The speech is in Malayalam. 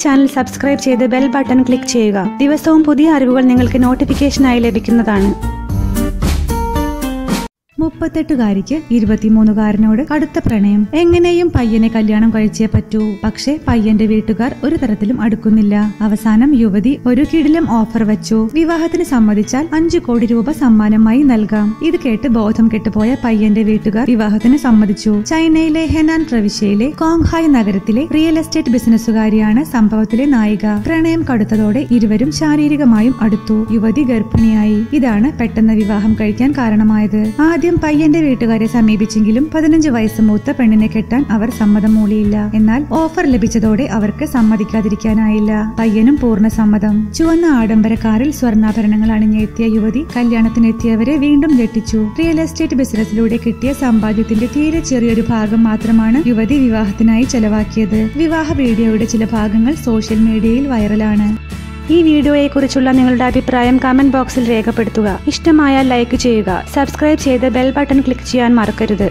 ചാനൽ സബ്സ്ക്രൈബ് ചെയ്ത് ബെൽ ബട്ടൺ ക്ലിക്ക് ചെയ്യുക. ദിവസവും പുതിയ അറിവുകൾ നിങ്ങൾക്ക് നോട്ടിഫിക്കേഷനായി ലഭിക്കുന്നതാണ്. 38-കാരിക്ക് 23-കാരനോട് കടുത്ത പ്രണയം. എങ്ങനെയും പയ്യനെ കല്യാണം കഴിച്ചേ പറ്റൂ. പക്ഷെ പയ്യന്റെ വീട്ടുകാർ ഒരു തരത്തിലും അടുക്കുന്നില്ല. അവസാനം യുവതി ഒരു കിടിലം ഓഫർ വച്ചു. വിവാഹത്തിന് സമ്മതിച്ചാൽ 5 കോടി രൂപ സമ്മാനമായി നൽകാം. ഇത് കേട്ട് ബോധം കെട്ടുപോയ പയ്യന്റെ വീട്ടുകാർ വിവാഹത്തിന് സമ്മതിച്ചു. ചൈനയിലെ ഹെനാൻ പ്രവിശ്യയിലെ കോങ്ഹായ് നഗരത്തിലെ റിയൽ എസ്റ്റേറ്റ് ബിസിനസ്സുകാരിയാണ് സംഭവത്തിലെ നായിക. പ്രണയം കടുത്തതോടെ ഇരുവരും ശാരീരികമായും അടുത്തു. യുവതി ഗർഭിണിയായി. ഇതാണ് പെട്ടെന്ന് വിവാഹം കഴിക്കാൻ കാരണമായത്. ആദ്യം പയ്യന്റെ വീട്ടുകാരെ സമീപിച്ചെങ്കിലും 15 വയസ്സ് മൂത്ത പെണ്ണിനെ കെട്ടാൻ അവർ സമ്മതം മൂളിയില്ല. എന്നാൽ ഓഫർ ലഭിച്ചതോടെ അവർക്ക് സമ്മതിക്കാതിരിക്കാനായില്ല. പയ്യനും പൂർണ്ണ സമ്മതം. ചുവന്ന ആഡംബര കാറിൽ സ്വർണ്ണാഭരണങ്ങൾ അണിഞ്ഞെത്തിയ യുവതി കല്യാണത്തിനെത്തിയവരെ വീണ്ടും ഞെട്ടിച്ചു. റിയൽ എസ്റ്റേറ്റ് ബിസിനസ്സിലൂടെ കിട്ടിയ സമ്പാദ്യത്തിന്റെ തീരെ ചെറിയൊരു ഭാഗം മാത്രമാണ് യുവതി വിവാഹത്തിനായി ചെലവാക്കിയത്. വിവാഹ വീഡിയോയുടെ ചില ഭാഗങ്ങൾ സോഷ്യൽ മീഡിയയിൽ വൈറലാണ്. ഈ വീഡിയോയെക്കുറിച്ചുള്ള നിങ്ങളുടെ അഭിപ്രായം കമന്റ് ബോക്സിൽ രേഖപ്പെടുത്തുക. ഇഷ്ടമായാൽ ലൈക്ക് ചെയ്യുക. സബ്സ്ക്രൈബ് ചെയ്ത് ബെൽ ബട്ടൺ ക്ലിക്ക് ചെയ്യാൻ മറക്കരുത്.